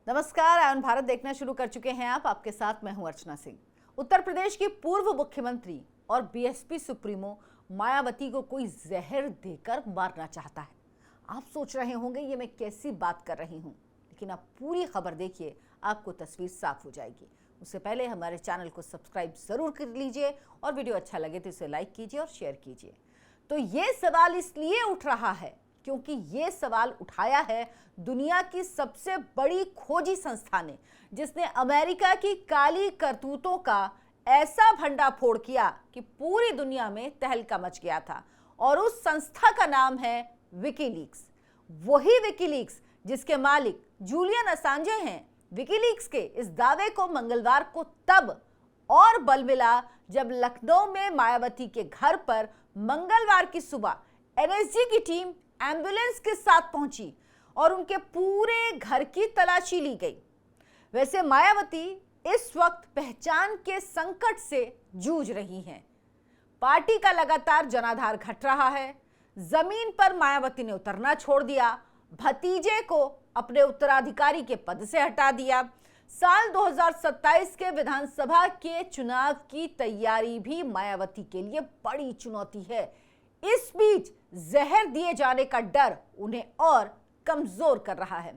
नमस्कार, आयन भारत देखना शुरू कर चुके हैं आप। आपके साथ मैं हूं अर्चना सिंह। उत्तर प्रदेश की पूर्व मुख्यमंत्री और बीएसपी सुप्रीमो मायावती को कोई जहर देकर मारना चाहता है। आप सोच रहे होंगे ये मैं कैसी बात कर रही हूं, लेकिन आप पूरी खबर देखिए, आपको तस्वीर साफ हो जाएगी। उससे पहले हमारे चैनल को सब्सक्राइब जरूर कर लीजिए और वीडियो अच्छा लगे तो इसे लाइक कीजिए और शेयर कीजिए। तो ये सवाल इसलिए उठ रहा है क्योंकि ये सवाल उठाया है दुनिया की सबसे बड़ी खोजी संस्था ने, जिसने अमेरिका की काली करतूतों का ऐसा भंडाफोड़ किया कि पूरी दुनिया में तहलका मच गया था। और उस संस्था का नाम है विकीलीक्स। वही विकीलीक्स जिसके मालिक जूलियन असांजे हैं। विकीलीक्स के इस दावे को मंगलवार को तब और बल मिला जब लखनऊ में मायावती के घर पर मंगलवार की सुबह एनएसजी की टीम एम्बुलेंस के साथ पहुंची और उनके पूरे घर की तलाशी ली गई। वैसे मायावती इस वक्त पहचान के संकट से जूझ रही हैं। पार्टी का लगातार जनाधार घट रहा है। जमीन पर मायावती ने उतरना छोड़ दिया, भतीजे को अपने उत्तराधिकारी के पद से हटा दिया। साल 2027 के विधानसभा के चुनाव की तैयारी भी मायावती के लिए बड़ी चुनौती है। इस बीच जहर दिए जाने का डर उन्हें और कमजोर कर रहा है।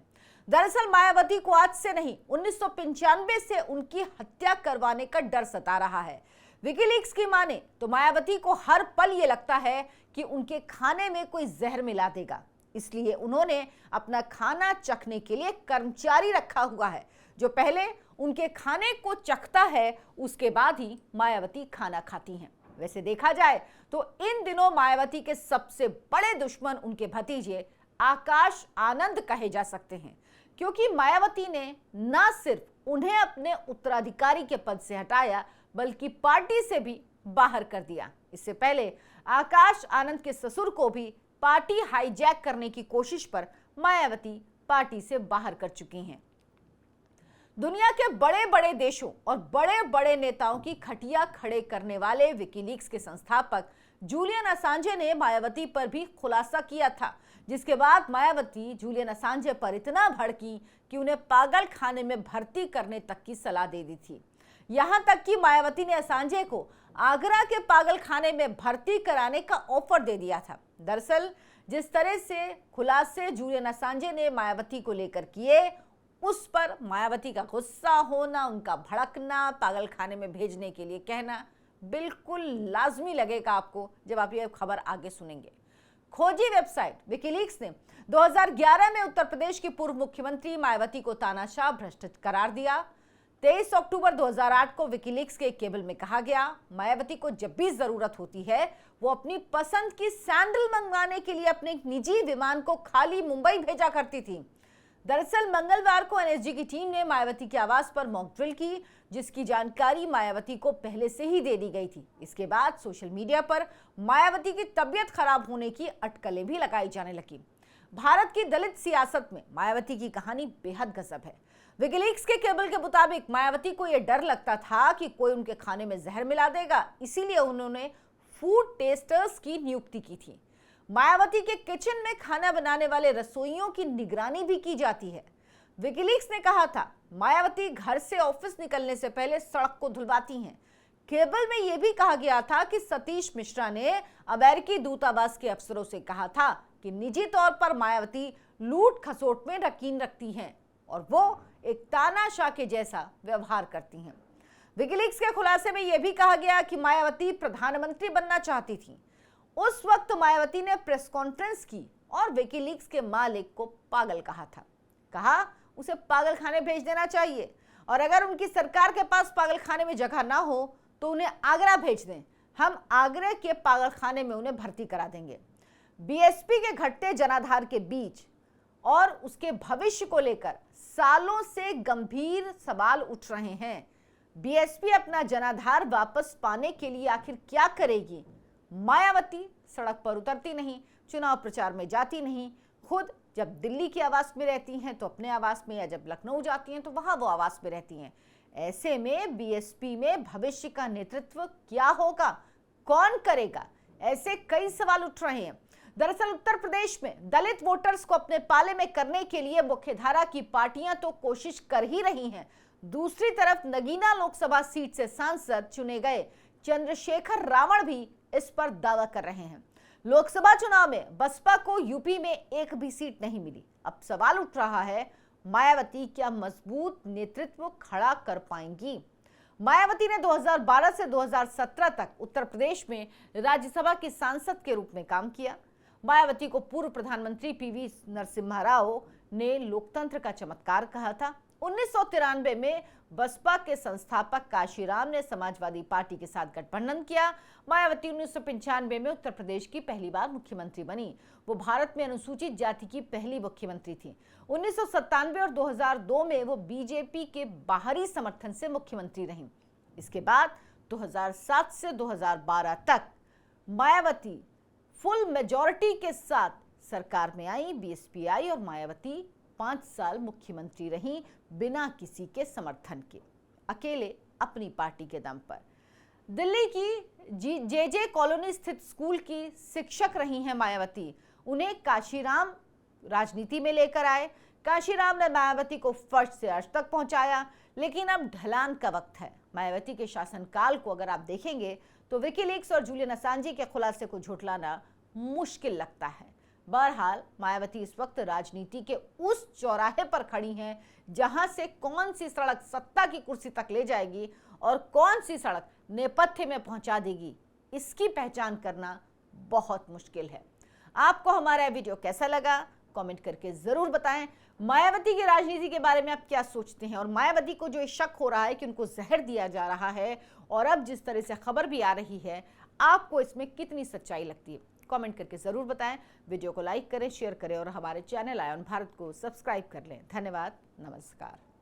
दरअसल मायावती को आज से नहीं, 1995 से उनकी हत्या करवाने का डर सता रहा है। विकीलीक्स की माने तो मायावती को हर पल ये लगता है कि उनके खाने में कोई जहर मिला देगा। इसलिए उन्होंने अपना खाना चखने के लिए कर्मचारी रखा हुआ है, जो पहले उनके खाने को चखता है, उसके बाद ही मायावती खाना खाती हैं। वैसे देखा जाए तो इन दिनों मायावती के सबसे बड़े दुश्मन उनके भतीजे आकाश आनंद कहे जा सकते हैं, क्योंकि मायावती ने न सिर्फ उन्हें अपने उत्तराधिकारी के पद से हटाया बल्कि पार्टी से भी बाहर कर दिया। इससे पहले आकाश आनंद के ससुर को भी पार्टी हाईजैक करने की कोशिश पर मायावती पार्टी से बाहर कर चुकी हैं। दुनिया के बड़े बड़े देशों और बड़े बड़े नेताओं की खटिया खड़े करने वाले विकीलीक्स के संस्थापक जूलियन असांजे ने मायावती पर भी खुलासा किया था, जिसके बाद मायावती जूलियन असांजे पर इतना भड़की कि उन्हें पागल खाने में भर्ती करने तक की सलाह दे दी थी। यहां तक कि मायावती ने असांजे को आगरा के पागल खाने में भर्ती कराने का ऑफर दे दिया था। दरअसल जिस तरह से खुलासे जूलियन असांजे ने मायावती को लेकर किए, उस पर मायावती का गुस्सा होना, उनका भड़कना, पागल खाने में भेजने के लिए कहना बिल्कुल लाजमी लगेगा आपको जब आप ये खबर आगे सुनेंगे। खोजी वेबसाइट विकीलीक्स ने 2011 में उत्तर प्रदेश की पूर्व मुख्यमंत्री मायावती को तानाशाह भ्रष्ट करार दिया। 23 अक्टूबर 2008 को विकीलीक्स के केबल में कहा गया, मायावती को जब भी जरूरत होती है वो अपनी पसंद की सैंडल मंगवाने के लिए अपने निजी विमान को खाली मुंबई भेजा करती थी। दरअसल मंगलवार को एनएसजी की टीम ने मायावती के आवास पर मॉक ड्रिल की, जिसकी जानकारी मायावती को पहले से ही दे दी गई थी। इसके बाद सोशल मीडिया पर मायावती की तबीयत खराब होने की अटकलें भी लगाई जाने लगी। भारत की दलित सियासत में मायावती की कहानी बेहद गजब है। विकीलीक्स के केबल के मुताबिक मायावती को यह डर लगता था कि कोई उनके खाने में जहर मिला देगा, इसीलिए उन्होंने फूड टेस्टर्स की नियुक्ति की थी। मायावती के किचन में खाना बनाने वाले रसोइयों की निगरानी भी की जाती है। विकीलीक्स ने कहा था मायावती घर से ऑफिस निकलने से पहले सड़क को धुलवाती हैं। केबल में यह भी कहा गया था कि सतीश मिश्रा ने अमेरिकी दूतावास के अफसरों से कहा था कि निजी तौर पर मायावती लूट खसोट में यकीन रखती हैं और वो एक तानाशाह के जैसा व्यवहार करती हैं। विकीलीक्स के खुलासे में यह भी कहा गया कि मायावती प्रधानमंत्री बनना चाहती थी। उस वक्त मायावती ने प्रेस कॉन्फ्रेंस की और विकीलीक्स के मालिक को पागल कहा उसे पागल खाने भेज देना चाहिए, और अगर उनकी सरकार के पास पागल खाने में जगह ना हो तो उन्हें आगरा भेज दें, हम आगरा के पागल खाने में उन्हें भर्ती करा देंगे। बीएसपी के घटते जनाधार के बीच और उसके भविष्य को लेकर सालों से गंभीर सवाल उठ रहे हैं। बीएसपी अपना जनाधार वापस पाने के लिए आखिर क्या करेगी? मायावती सड़क पर उतरती नहीं, चुनाव प्रचार में जाती नहीं, खुद जब दिल्ली के आवास में रहती हैं तो अपने आवास में, या जब लखनऊ जाती हैं तो वहां वो आवास में रहती हैं। ऐसे में बीएसपी में भविष्य का नेतृत्व क्या होगा, कौन करेगा? ऐसे कई सवाल उठ रहे हैं। दरअसल उत्तर प्रदेश में दलित वोटर्स को अपने पाले में करने के लिए मुख्यधारा की पार्टियां तो कोशिश कर ही रही हैं, दूसरी तरफ नगीना लोकसभा सीट से सांसद चुने गए चंद्रशेखर रावण भी इस पर दावा कर रहे हैं। लोकसभा चुनाव में बसपा को यूपी में एक भी सीट नहीं मिली। अब सवाल उठ रहा है, मायावती क्या मजबूत नेतृत्व खड़ा कर पाएंगी? मायावती ने 2012 से 2017 तक उत्तर प्रदेश में राज्यसभा की सांसद के रूप में काम किया। मायावती को पूर्व प्रधानमंत्री पीवी नरसिम्हा राव ने लोकतंत्र का चमत्कार कहा था। 1993 में बसपा के संस्थापक काशीराम ने समाजवादी पार्टी के साथ गठबंधन किया। मायावती 1995 में उत्तर प्रदेश की पहली बार मुख्यमंत्री बनी। वो भारत में अनुसूचित जाति की पहली मुख्यमंत्री थी। 1997 और 2002 में वो बीजेपी के बाहरी समर्थन से मुख्यमंत्री रहीं। इसके बाद 2007 से 2012 तक मायावती फुल मेजॉरिटी के साथ सरकार में आई। बीएसपी आई और मायावती 5 साल मुख्यमंत्री रहीं बिना किसी के समर्थन के, अकेले अपनी पार्टी के दम पर। दिल्ली की जे कॉलोनी स्थित स्कूल की शिक्षक रही हैं मायावती। उन्हें काशीराम राजनीति में लेकर आए। काशीराम ने मायावती को फर्श से अर्श तक पहुंचाया, लेकिन अब ढलान का वक्त है। मायावती के शासनकाल को अगर आप देखेंगे तो विकीलीक्स और जूलियन असांजे के खुलासे को झुठलाना मुश्किल लगता है। बहरहाल मायावती इस वक्त राजनीति के उस चौराहे पर खड़ी हैं जहां से कौन सी सड़क सत्ता की कुर्सी तक ले जाएगी और कौन सी सड़क नेपथ्य में पहुंचा देगी, इसकी पहचान करना बहुत मुश्किल है। आपको हमारा वीडियो कैसा लगा कमेंट करके जरूर बताएं। मायावती की राजनीति के बारे में आप क्या सोचते हैं और मायावती को जो शक हो रहा है कि उनको जहर दिया जा रहा है और अब जिस तरह से खबर भी आ रही है, आपको इसमें कितनी सच्चाई लगती है, कमेंट करके जरूर बताएं। वीडियो को लाइक करें, शेयर करें और हमारे चैनल आयन भारत को सब्सक्राइब कर लें। धन्यवाद, नमस्कार।